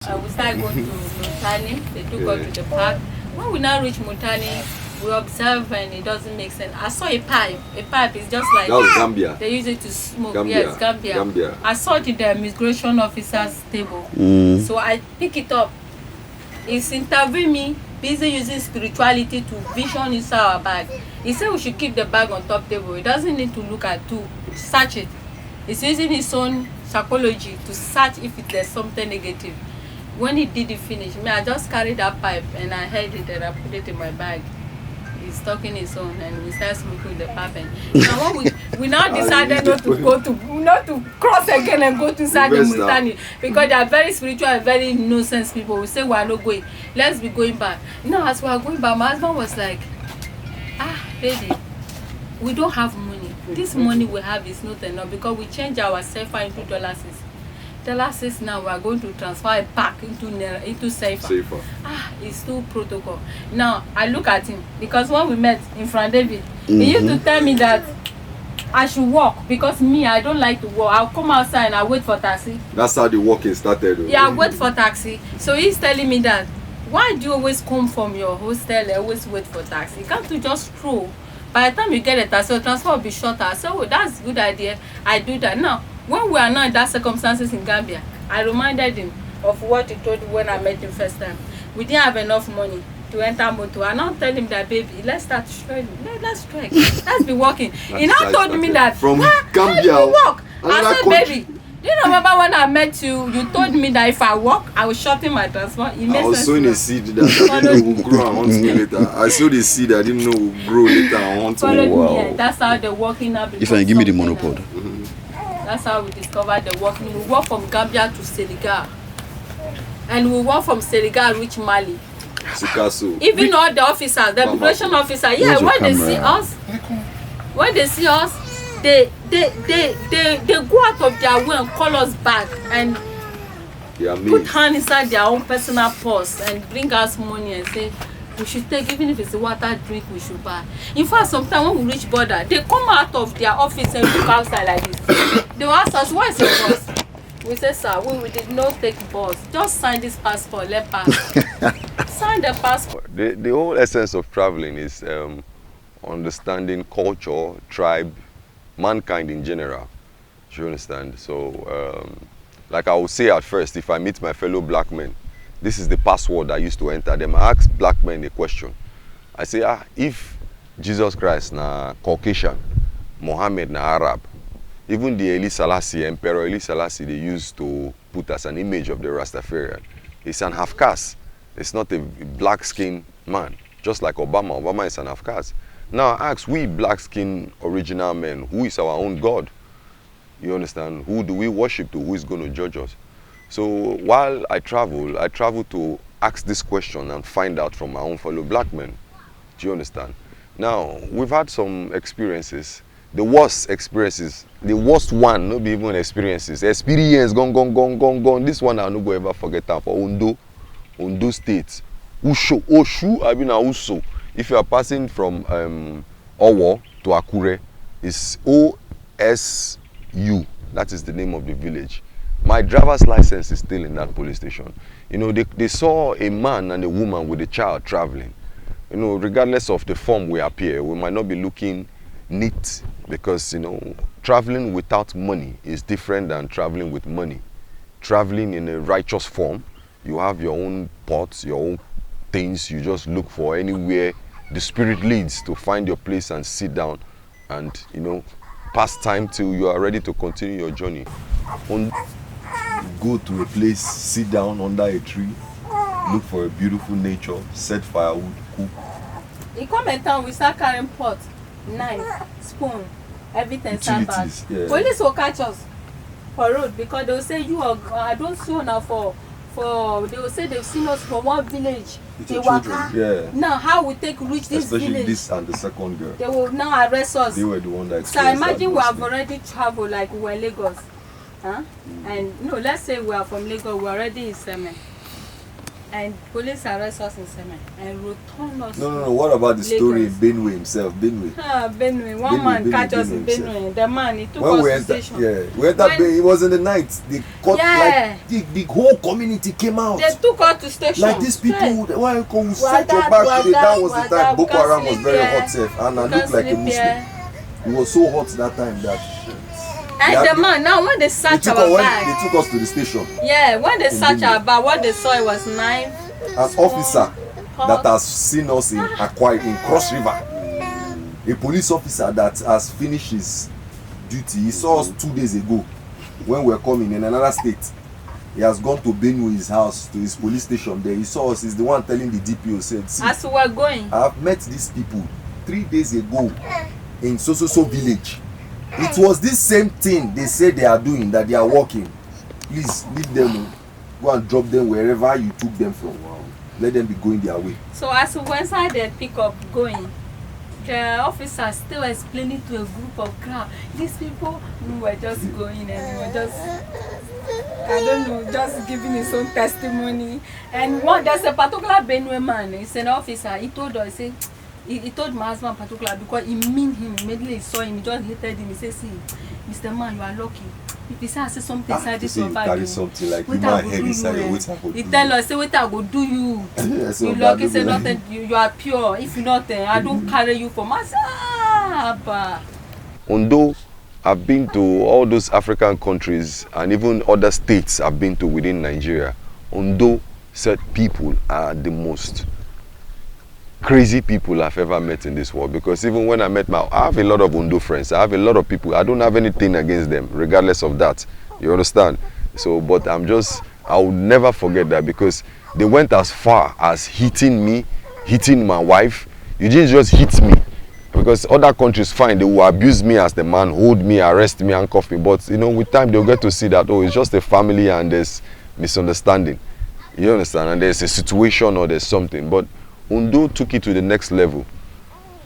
We started going to Mutani. They took us to the park. When we now reach Mutani, we observe and it doesn't make sense. I saw a pipe. A pipe is just like that was Gambia. They use it to smoke. Gambia. Yes, Gambia. I saw it in the immigration officer's table. So I pick it up. He's interviewing me, busy using spirituality to vision inside our bag. He said we should keep the bag on top table. He doesn't need to look at to search it. He's using his own psychology to search if there's something negative. When he did it finish, I just carried that pipe and I held it and I put it in my bag. He's talking his own and we started smoking the pipe. And now when we now decided not to cross again and go to Sadi Mutani because they are very spiritual and very no sense people. We say we are not going. Let's be going back. Now as we are going back, my husband was like, lady, we don't have money. This money we have is not enough because we change our CFA into dollars. Dollars now we are going to transfer it back into CFA. It's too protocol. Now I look at him because when we met in Front David, he used to tell me that I should walk because me, I don't like to walk. I'll come outside and I'll wait for taxi. That's how the walking started. Yeah, I'll wait for taxi. So he's telling me that why do you always come from your hostel and always wait for taxi? Can't you just stroll? By the time you get a taxi, your transfer will be shorter. So that's a good idea. I do that. Now, when we are not in that circumstances in Gambia, I reminded him of what he told me when I met him first time. We didn't have enough money to enter motor. I now tell him that, baby, let's start strolling. Let's trek. Let's be walking. He now told me that from Gambia. Walk. I said, baby, do you remember when I met you? You told me that if I walk, I will shorten my transport. I was sowing a seed that I didn't know would grow and hunt me later. I sowed a seed I didn't know would grow later and hunt me. Wow. That's how the walking up. If I give me the monopod. That's how we discovered the walking. We walk from Gambia to Senegal. And we walk from Senegal reach Mali. Sikaso. Even all the officers, the immigration officer, when they see us, they go out of their way and call us back and put hand inside their own personal purse and bring us money and say we should take, even if it's a water drink, we should buy. In fact, sometimes when we reach border, they come out of their office and look outside like this. They will ask us, why is your bus? We say, sir, we did not take bus. Just sign this passport, let pass. Sign the passport. The whole essence of traveling is understanding culture, tribe, mankind in general. Do you understand? So, like I would say at first, if I meet my fellow black men, this is the password I used to enter them. I ask black men a question. I say, if Jesus Christ na Caucasian, Mohammed na Arab, even the Eli Selassie, Emperor Eli Selassie, they used to put as an image of the Rastafarian. He's an half caste. It's not a black skinned man, just like Obama. Obama is an half caste. Now I ask, we black skinned original men, who is our own God? You understand? Who do we worship to? Who is going to judge us? So while I travel to ask this question and find out from my own fellow black men. Do you understand? Now, we've had some experiences. The worst experiences, the worst one, not even experiences. Experience, gone. This one I'll not go ever forget that for Ondo State. Oshu, I mean Uso. If you are passing from Owo to Akure, it's OSU. That is the name of the village. My driver's license is still in that police station. You know, they saw a man and a woman with a child traveling. You know, regardless of the form we appear, we might not be looking neat because, you know, traveling without money is different than traveling with money. Traveling in a righteous form, you have your own pots, your own things, you just look for anywhere the spirit leads to find your place and sit down and, you know, pass time till you are ready to continue your journey. Go to a place, sit down under a tree, look for a beautiful nature, set firewood, cook. You come in town, we start carrying pot, knife, spoon, everything. Utilities, yeah. Police will catch us for road because they will say I don't see you now for they will say they've seen us from one village. They waka. Yeah. Now how we take reach this especially village? This and the second girl. They will now arrest us. They were the one that. So imagine we have already traveled like we were in Lagos. And no, let's say we are from Lagos, we're already in Semen. And police arrest us in Semen and return us. No. What about the story in Benue himself? Benue. Benue. One man catch us in Benue. The man, he took us to station. Yeah, we entered. It was in the night. They caught, like the whole community came out. They took us to station. Like these people, why come set your back today? That was the time Boko Haram was very hot, safe, and I looked like a Muslim. It was so hot that time that. And the man, now when they search our bag, they took us to the station. Yeah, when they search our bag, what they saw, it was knife. An officer that has seen us in Cross River, a police officer that has finished his duty. He saw us 2 days ago when we were coming in another state. He has gone to Benue's house, to his police station there. He saw us. He's the one telling the DPO, said, see, as we were going, I have met these people 3 days ago in so village. It was this same thing they say they are doing, that they are working. Please leave them, go and drop them wherever you took them from. Let them be going their way. So as we went inside the pickup going, the officer still explaining to a group of crowd, these people, we were just going and we were just, I don't know, just giving his own testimony. And there's a particular Benue man, he's an officer, he told us, he told my husband in particular, because he mean him, immediately he saw him, he just hated him, he said, see, Mr. Man, you are lucky. If he say I say something inside this your bag, something like you might head inside your waiter. He tell us, say what I go do you. You lucky, say nothing, you are pure. If you not, I don't carry you for myself. Although I've been to all those African countries and even other states I've been to within Nigeria, Ondo said people are the most crazy people I've ever met in this world, because even when I have a lot of Ondo friends, I have a lot of people, I don't have anything against them regardless of that, you understand? So, but I will never forget that, because they went as far as hitting me, hitting my wife. You didn't just hit me, because other countries fine, they will abuse me as the man, hold me, arrest me, handcuff me, but you know, with time they'll get to see that, oh, it's just a family and there's misunderstanding, you understand, and there's a situation or there's something. But Undo took it to the next level.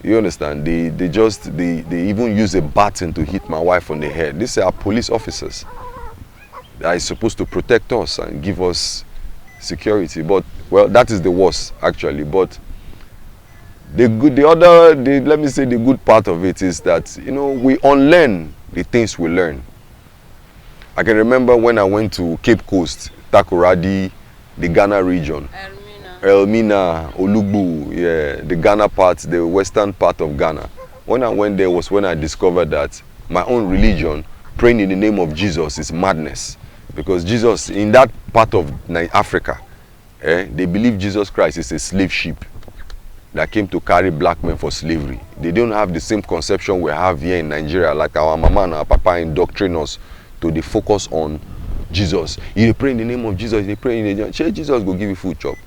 You understand? They even use a baton to hit my wife on the head. These are police officers that are supposed to protect us and give us security. But well, that is the worst actually. But let me say the good part of it is that, you know, we unlearn the things we learn. I can remember when I went to Cape Coast, Takoradi, the Ghana region. Elmina, Olugbu, yeah, the Ghana part, the western part of Ghana. When I went there was when I discovered that my own religion, praying in the name of Jesus, is madness. Because Jesus, in that part of Africa, they believe Jesus Christ is a slave ship that came to carry black men for slavery. They don't have the same conception we have here in Nigeria, like our mama and our papa indoctrinate us to the focus on Jesus. You pray in the name of Jesus, you pray in the name of Jesus will give you food chop.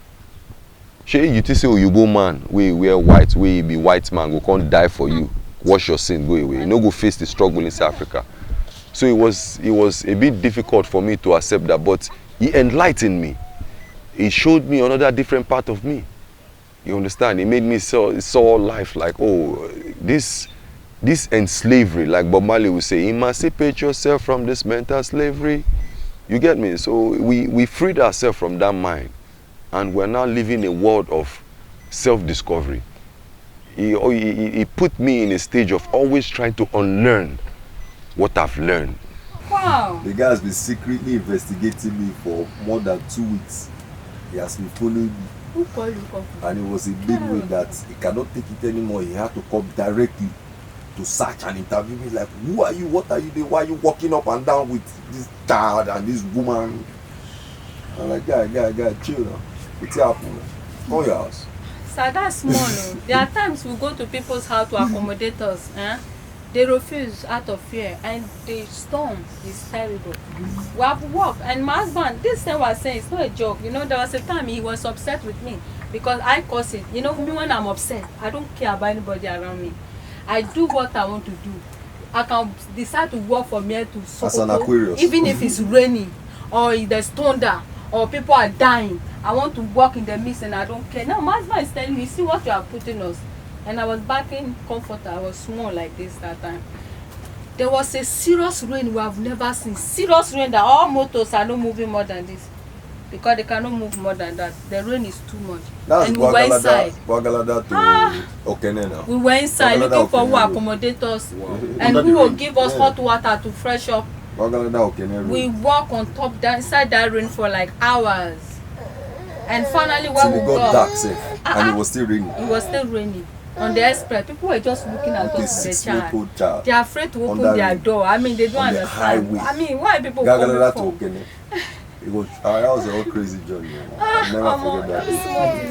You think say you go man, we wear white, we be white man, go can't die for you, wash your sin, go away. You know, go face the struggle in South Africa. So it was a bit difficult for me to accept that, but he enlightened me. He showed me another different part of me. You understand? He made me saw life like, oh, this ends slavery, like Bob Marley would say, emancipate yourself from this mental slavery. You get me? So we freed ourselves from that mind. And we're now living a world of self-discovery. He put me in a stage of always trying to unlearn what I've learned. Wow. The guy has been secretly investigating me for more than 2 weeks. He has been following me. Who called you? And it was a big way that he cannot take it anymore. He had to come directly to search and interview me. Like, who are you? What are you doing? Why are you walking up and down with this child and this woman? I'm like, guy, chill now. What's happening? Come your house. So that's small. No? There are times we go to people's house to accommodate us. They refuse out of fear, and the storm is terrible. We have work, and my husband, this thing was saying, it's not a joke. You know, there was a time he was upset with me because I caused it. You know, me when I'm upset, I don't care about anybody around me. I do what I want to do. I can decide to walk from here to Sokoto, even if it's raining or if there's thunder or people are dying. I want to walk in the mist and I don't care. Now my husband is telling me, see what you are putting us. And I was back in comforter. I was small like this that time. There was a serious rain we have never seen. Serious rain that all motors are not moving more than this. because they cannot move more than that. The rain is too much. That's and we were inside. Bogalada to Okene now. We were inside looking for who accommodate us and who will give us hot water to fresh up. We walk on top that inside that rain for like hours. And finally when we got dark safe. And it was still raining. It was still raining. On the express, people were just looking at us with the child. They are afraid to open their door. I mean, they don't understand. Highway. I mean, why people come from? It was, that was a whole crazy journey. I'll never forget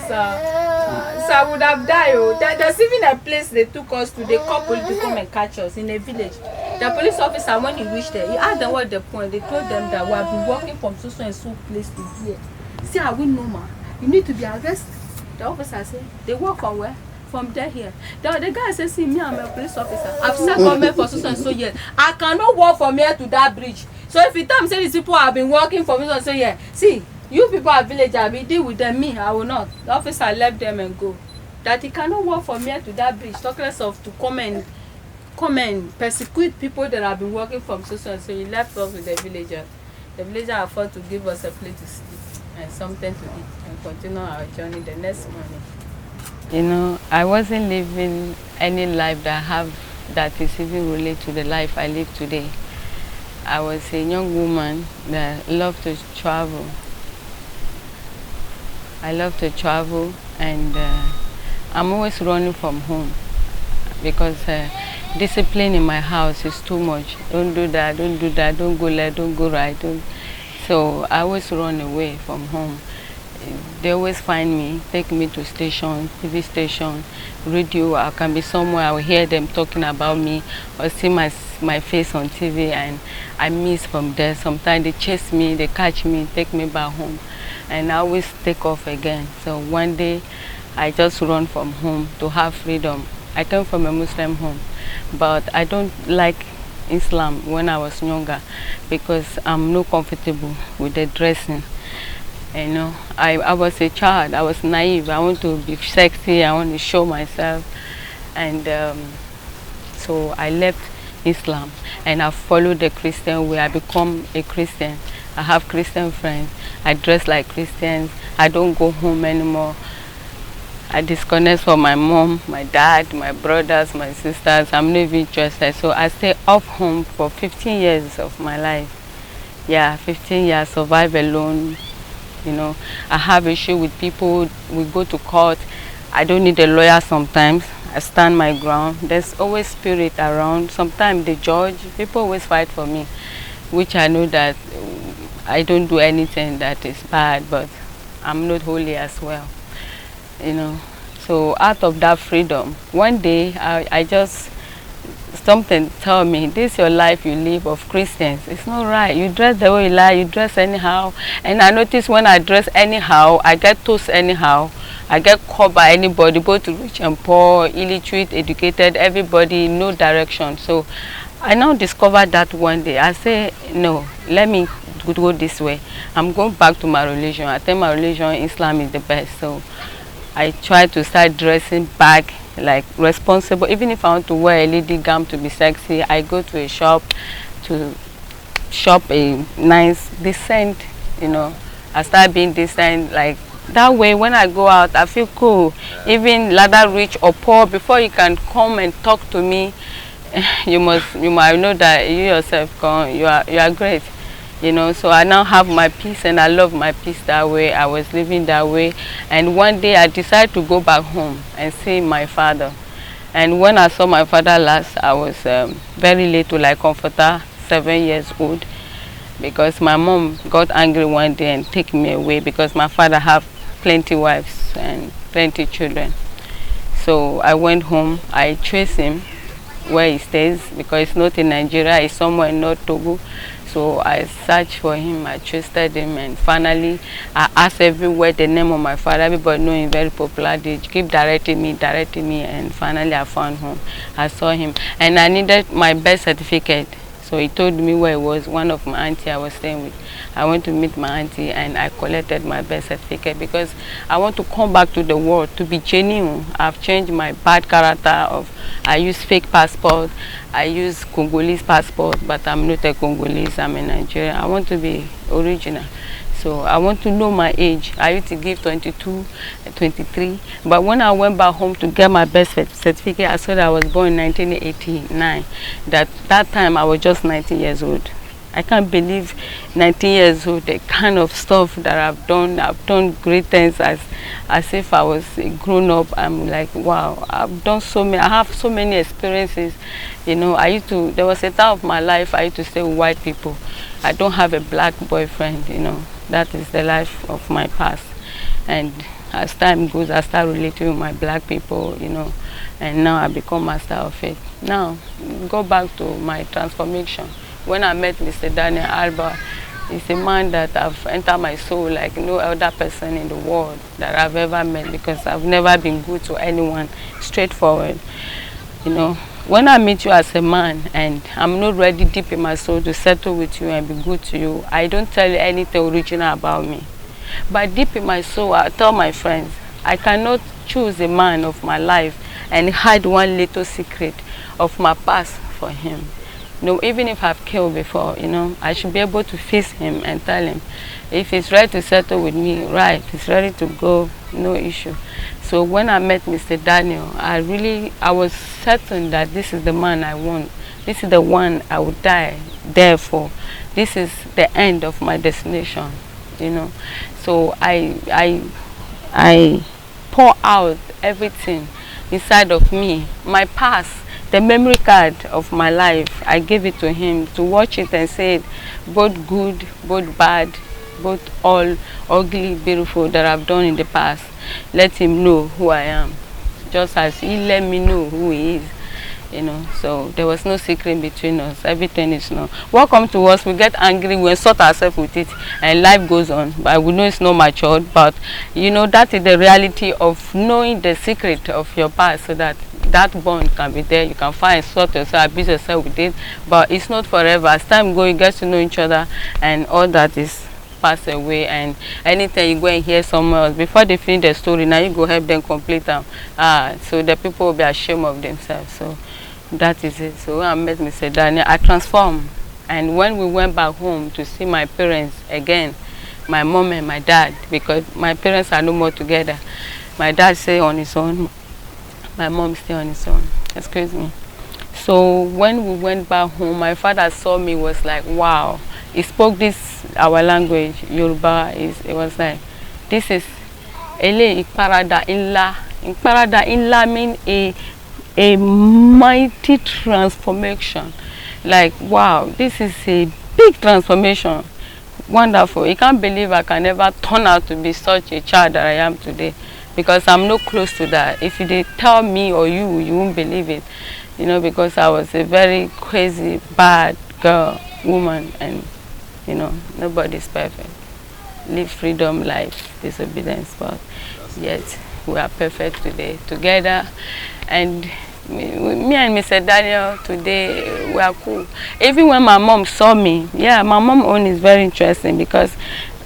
that. So I would have died. Oh. There's even a place they took us to. They called police to come and catch us in a village. The police officer, when he reached there, he asked them what the point. They told them that we have been walking from so and so place to here. See, are we normal? You need to be arrested. The officer said, they walk from where? From there here. The guy says, see, me, I'm a police officer. I've served government for so and so years. I cannot walk from here to that bridge. So if you tell me, say these people have been working for me, so say, yeah, see, you people are villagers, we deal with them, me, I will not. The officer left them and go. That he cannot walk from here to that bridge, talk less of to come and persecute people that have been working from so and so. He left us with the villagers. The villagers afford to give us a place to sleep and something to eat and continue our journey the next morning. You know, I wasn't living any life that is even related to the life I live today. I was a young woman that loved to travel. I love to travel, and I'm always running from home because discipline in my house is too much. Don't do that, don't do that, don't go left, don't go right. So I always run away from home. They always find me, take me to station, TV station, radio. I can be somewhere, I will hear them talking about me or see my face on TV, and I miss from there. Sometimes they chase me, they catch me, take me back home, and I always take off again. So one day I just run from home to have freedom. I came from a Muslim home, but I don't like Islam when I was younger because I'm not comfortable with the dressing. You know, I was a child, I was naive, I want to be sexy, I want to show myself. And so I left Islam and I followed the Christian way. I become a Christian. I have Christian friends. I dress like Christians. I don't go home anymore. I disconnect from my mom, my dad, my brothers, my sisters. I'm not even interested. So I stay off home for 15 years of my life. Yeah, 15 years, survive alone. You know, I have issue with people. We go to court. I don't need a lawyer sometimes. I stand my ground. There's always spirit around. Sometimes the judge, people always fight for me, which I know that I don't do anything that is bad, but I'm not holy as well. You know, so out of that freedom, one day I just, something tell me, this is your life you live of Christians. It's not right. You dress the way you like, you dress anyhow. And I notice when I dress anyhow, I get toast anyhow. I get caught by anybody, both rich and poor, illiterate, educated, everybody, no direction. So I now discovered that one day. I say, no, let me go this way. I'm going back to my religion. I think my religion, Islam, is the best. So I try to start dressing back like responsible. Even if I want to wear a lady gown to be sexy, I go to a shop to shop a nice, decent, you know. I start being decent, like that way when I go out, I feel cool. Even whether rich or poor, before you can come and talk to me, you might know that you yourself you are great. You know, so I now have my peace and I love my peace that way. I was living that way, and one day I decided to go back home and see my father. And when I saw my father last, I was very little, like comforter, 7 years old, because my mom got angry one day and took me away because my father have plenty wives and plenty children. So I went home. I traced him where he stays because it's not in Nigeria, it's somewhere in North Togo. So I searched for him, I trusted him, and finally I asked everywhere the name of my father. Everybody know him, very popular. They keep directing me, and finally I found him. I saw him, and I needed my birth certificate. So he told me where it was, one of my auntie I was staying with. I went to meet my auntie and I collected my birth certificate because I want to come back to the world, to be genuine. I've changed my bad character of, I use fake passport, I use Congolese passport, but I'm not a Congolese, I'm a Nigerian. I want to be original. So I want to know my age. I used to give 22, 23. But when I went back home to get my birth certificate, I said I was born in 1989. That time I was just 19 years old. I can't believe 19 years old, the kind of stuff that I've done great things as if I was a grown up. I'm like, wow, I've done I have so many experiences. You know, there was a time of my life I used to stay with white people. I don't have a black boyfriend, you know. That is the life of my past. And as time goes, I start relating with my black people, you know, and now I become master of it. Now, go back to my transformation. When I met Mr. Daniel Alba, he's a man that have entered my soul like no other person in the world that I've ever met, because I've never been good to anyone, straightforward. You know, when I meet you as a man and I'm not ready deep in my soul to settle with you and be good to you, I don't tell you anything original about me. But deep in my soul, I tell my friends, I cannot choose a man of my life and hide one little secret of my past for him. You know, even if I've killed before, you know, I should be able to face him and tell him if he's ready to settle with me, right, he's ready to go, no issue. So when I met Mr. Daniel, I was certain that this is the man I want. This is the one I would die there for. This is the end of my destination, you know. So I pour out everything inside of me, my past, the memory card of my life. I gave it to him to watch it and say it, both good, both bad, both all ugly, beautiful that I've done in the past. Let him know who I am, just as he let me know who he is. You know, so there was no secret between us. Everything is known. What comes to us, we get angry, we sort ourselves with it, and life goes on. But we know it's not matured. But you know, that is the reality of knowing the secret of your past, so that bond can be there. You can find, sort yourself, abuse yourself with it. But it's not forever. As time goes, you get to know each other, and all that is pass away. And anytime you go and hear someone else, before they finish the story, now you go help them complete them. So the people will be ashamed of themselves. So that is it. So when I met Mr. Daniel, I transformed. And when we went back home to see my parents again, my mom and my dad, because my parents are no more together. My dad stay on his own, my mom stay on his own. Excuse me. So when we went back home, my father saw me, was like, wow. He spoke our language, Yoruba. It was like, this is Ele Iparada Inla. Iparada Inla means a mighty transformation. Like, wow, this is a big transformation. Wonderful. You can't believe I can never turn out to be such a child that I am today, because I'm not close to that. If they tell me or you won't believe it, you know, because I was a very crazy, bad girl, woman, and you know, nobody's perfect. Live freedom, life, disobedience, but yet we are perfect today, together. And me and Mr. Daniel today, we are cool. Even when my mom saw me, yeah, my mom own is very interesting, because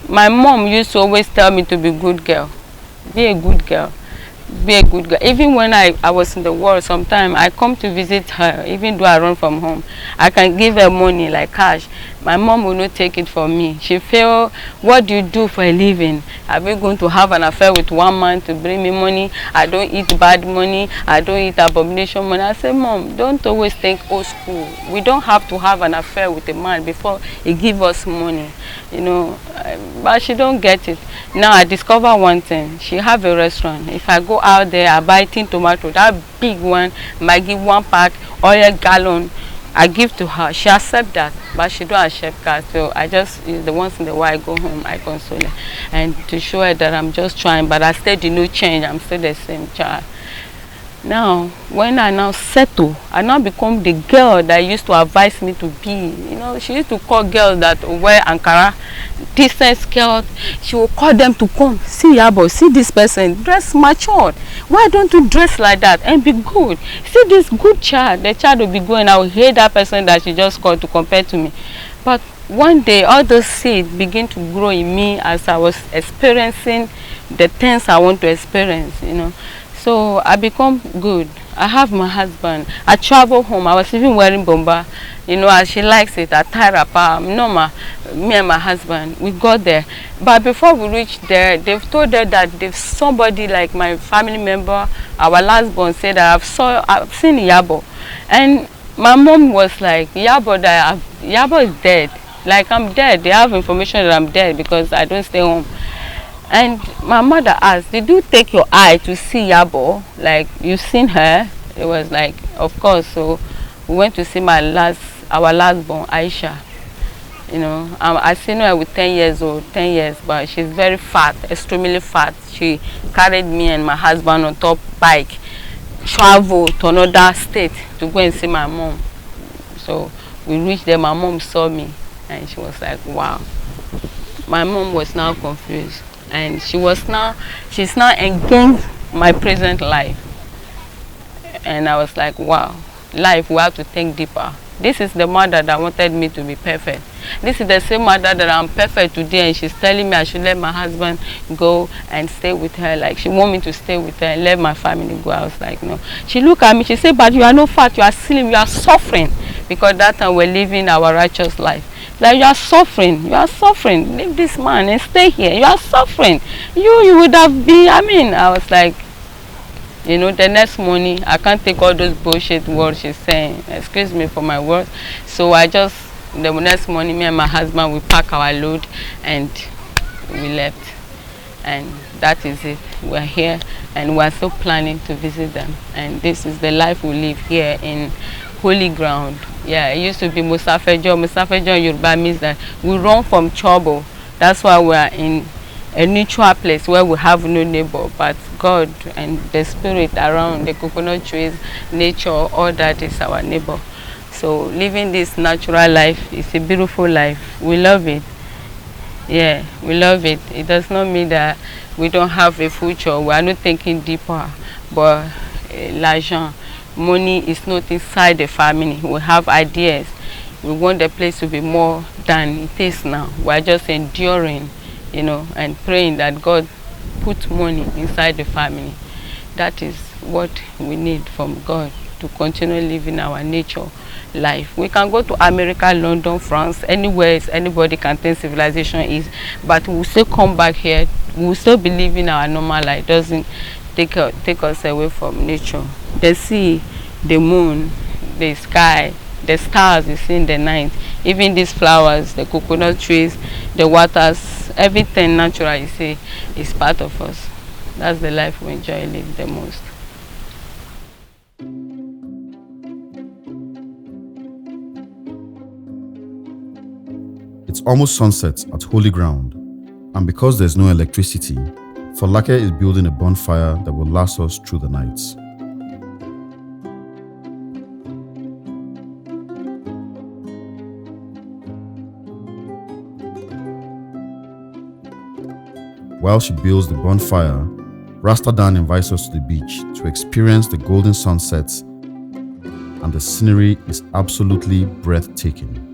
my mom used to always tell me to be a good girl. Be a good girl. Be a good girl. Even when I was in the world, sometimes I come to visit her, even though I run from home. I can give her money, like cash. My mom will not take it from me. She feel, what do you do for a living? Are we going to have an affair with one man to bring me money? I don't eat bad money. I don't eat abomination money. I say, Mom, don't always think old school. We don't have to have an affair with a man before he give us money. You know, but she don't get it. Now I discover one thing. She have a restaurant. If I go out there, I buy tin tomato, that big one, I give 1 pack, oil gallon, I give to her. She accept that, but she don't accept that. So I just, the once in a while I go home, I console her, and to show her that I'm just trying, but I still do no change. I'm still the same child. Now, when I now settle, I now become the girl that used to advise me to be. You know, she used to call girls that wear Ankara, decent skirt. She will call them to come. See, Yabo, see this person, dress matured. Why don't you dress like that and be good? See this good child, the child will be good, and I will hate that person that she just called to compare to me. But one day, all those seeds begin to grow in me as I was experiencing the things I want to experience, you know. So I become good. I have my husband. I travel home. I was even wearing bomba. You know, as she likes it, I tie wrapper. Normal. me and my husband, we got there. But before we reached there, they've told her that there's somebody like my family member, our last born, said that I've seen Yabo. And my mom was like, Yabo is dead. Like, I'm dead. They have information that I'm dead because I don't stay home. And my mother asked, did you take your eye to see Yabo? Like, you've seen her? It was like, of course. So we went to see our last born, Aisha. You know, I seen her with 10 years old, 10 years, but she's very fat, extremely fat. She carried me and my husband on top bike, travel to another state to go and see my mom. So we reached there, my mom saw me, and she was like, wow. My mom was now confused, and she's now against my present life. And I was like, wow, life, we have to think deeper. This is the mother that wanted me to be perfect. This is the same mother that I'm perfect today, and she's telling me I should let my husband go and stay with her. Like, she want me to stay with her and let my family go. I was like, no. She looked at me, she said, but you are not fat, you are slim, you are suffering. Because that time we're living our righteous life. Like, you are suffering, leave this man and stay here, you are suffering. You would have been, I was like, you know, the next morning, I can't take all those bullshit words she's saying. Excuse me for my words. So the next morning, me and my husband, we pack our load and we left. And that is it. We're here and we're still planning to visit them. And this is the life we live here in holy ground. Yeah, it used to be Musafejo. Musafejo Yoruba means that we run from trouble. That's why we are in a neutral place where we have no neighbor, but God and the spirit around, the coconut trees, nature, all that is our neighbor. So living this natural life is a beautiful life. We love it. Yeah, we love it. It does not mean that we don't have a future. We are not thinking deeper, but l'argent, money is not inside the family. We have ideas. We want the place to be more than it is now. We are just enduring, you know, and praying that God put money inside the family. That is what we need from God to continue living our nature life. We can go to America, London, France, anywhere anybody can think civilization is, but we will still come back here. We will still be living our normal life. Doesn't take us away from nature. The sea, the moon, the sky, the stars you see in the night, even these flowers, the coconut trees, the waters, everything natural you see is part of us. That's the life we enjoy living the most. It's almost sunset at Holy Ground, and because there's no electricity, Folake is building a bonfire that will last us through the nights. While she builds the bonfire, Rasta Dan invites us to the beach to experience the golden sunsets, and the scenery is absolutely breathtaking.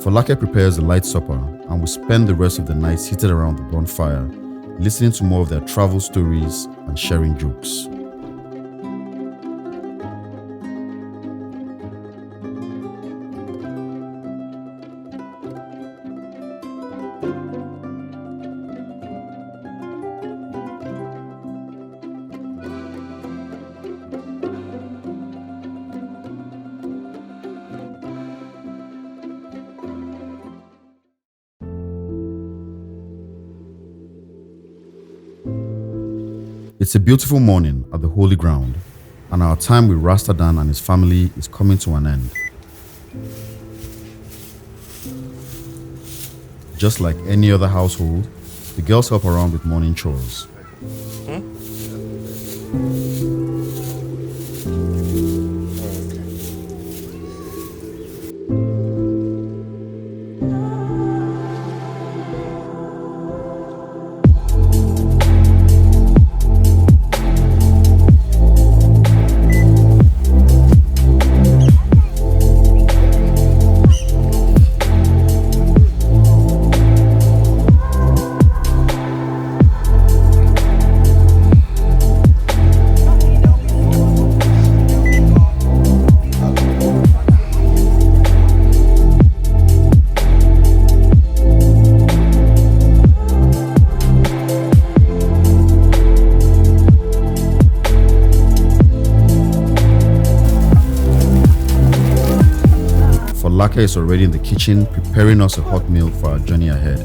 Folake prepares a light supper, and we spend the rest of the night seated around the bonfire, listening to more of their travel stories and sharing jokes. It's a beautiful morning at the holy ground, and our time with Rasta Dan and his family is coming to an end. Just like any other household, the girls help around with morning chores. Laka is already in the kitchen preparing us a hot meal for our journey ahead.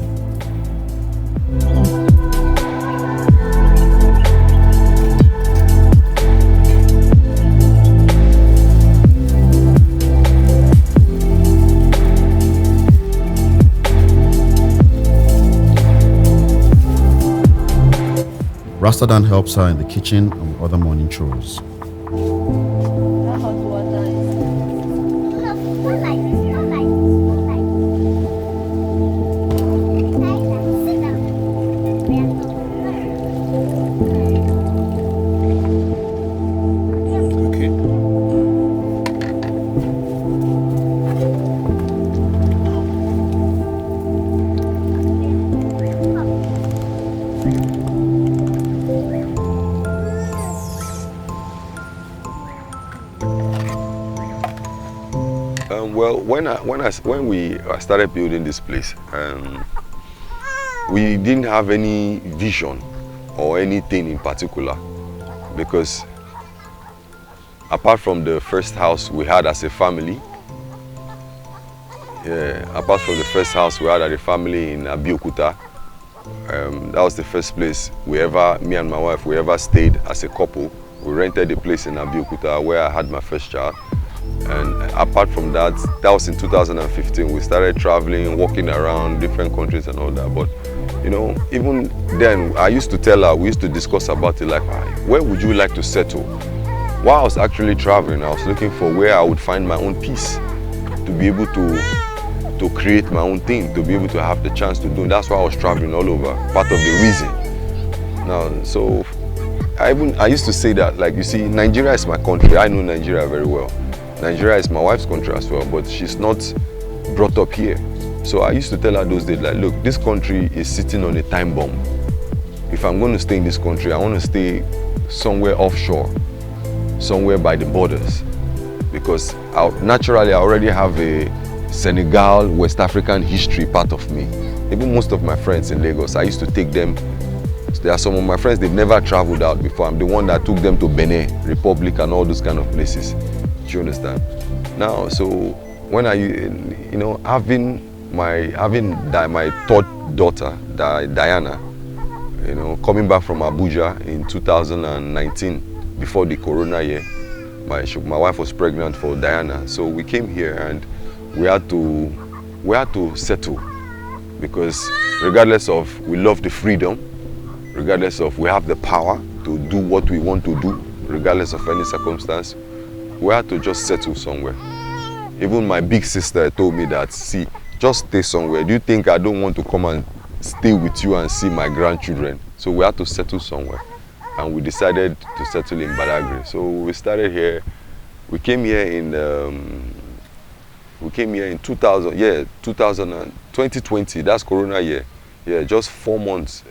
Rasta Dan helps her in the kitchen and with other morning chores. Well, when we started building this place, we didn't have any vision or anything in particular, because apart from the first house we had as a family, apart from the first house we had as a family in Abeokuta, that was the first place me and my wife, we ever stayed as a couple. We rented a place in Abeokuta where I had my first child. And apart from that, that was in 2015. We started traveling, walking around different countries and all that. But, you know, even then, I used to tell her, we used to discuss about it, like, where would you like to settle? While I was actually traveling, I was looking for where I would find my own peace, to be able to create my own thing, to be able to have the chance to do it. That's why I was traveling all over, part of the reason. Now, so I used to say that, like, you see, Nigeria is my country. I know Nigeria very well. Nigeria is my wife's country as well, but she's not brought up here. So I used to tell her those days, like, look, this country is sitting on a time bomb. If I'm going to stay in this country, I want to stay somewhere offshore, somewhere by the borders, because naturally I already have a Senegal, West African history part of me. Even most of my friends in Lagos, I used to take them. There are some of my friends, they've never traveled out before. I'm the one that took them to Benin Republic and all those kind of places. Do you understand? Now, so when having my third daughter, Diana, coming back from Abuja in 2019, before the Corona year, my wife was pregnant for Diana. So we came here and we had to settle, because regardless of, we love the freedom, regardless of, we have the power to do what we want to do, regardless of any circumstance, we had to just settle somewhere. Even my big sister told me that, see, just stay somewhere. Do you think I don't want to come and stay with you and see my grandchildren? So we had to settle somewhere. And we decided to settle in Badagry. So we started here. We came here in 2020, that's Corona year. Yeah, just 4 months.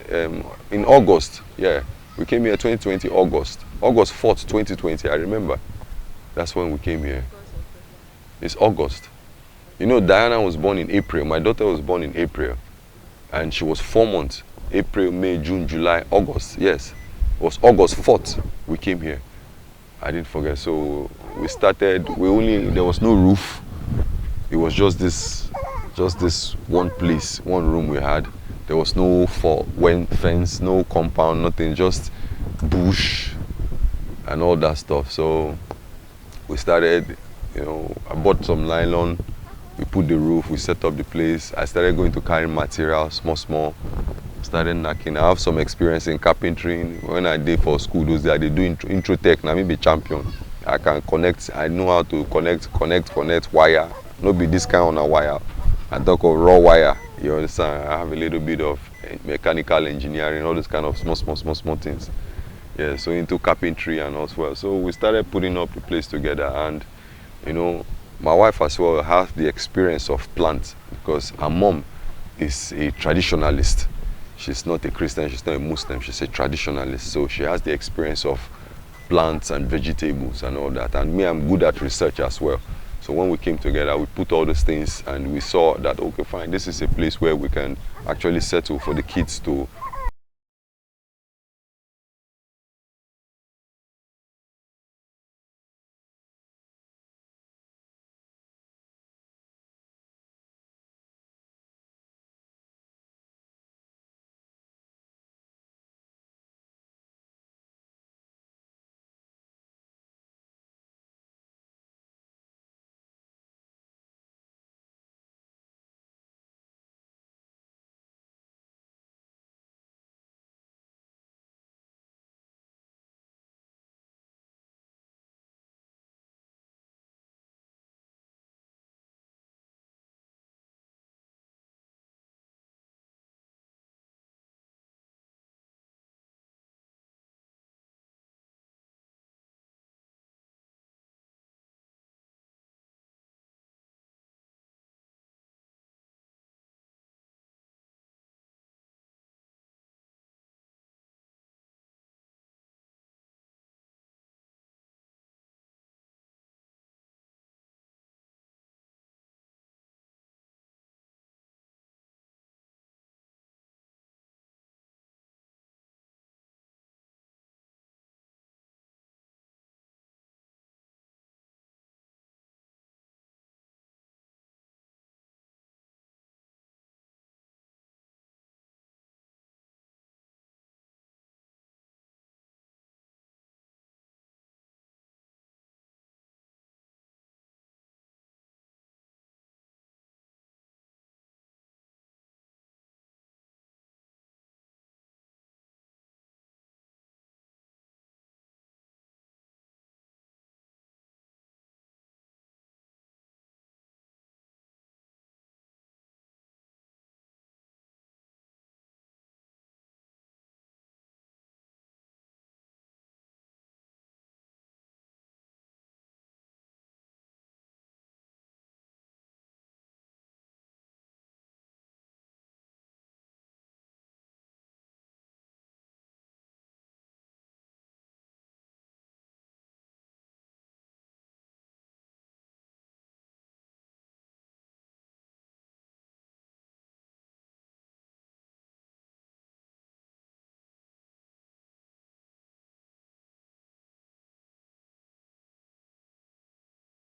In August, yeah. We came here 2020, August 4th, 2020, I remember. That's when we came here. It's August. You know, Diana was born in April. My daughter was born in April. And she was 4 months. April, May, June, July, August. Yes. It was August 4th we came here. I didn't forget. So we started, there was no roof. It was just this one place, one room we had. There was no fence, no compound, nothing, just bush and all that stuff. So we started, you know, I bought some nylon, we put the roof, we set up the place. I started going to carry materials, small, started knocking. I have some experience in carpentry. When I did for school those days, I did do intro tech, now I be champion. I can connect, I know how to connect wire. Not be this kind of a wire. I talk of raw wire, you understand? I have a little bit of mechanical engineering, all those kind of small things. Yeah, so into carpentry and as well. So we started putting up the place together, and you know, my wife as well has the experience of plants because her mom is a traditionalist. She's not a Christian, she's not a Muslim, she's a traditionalist. So she has the experience of plants and vegetables and all that. And me, I'm good at research as well. So when we came together, we put all those things and we saw that, okay, fine, this is a place where we can actually settle for the kids to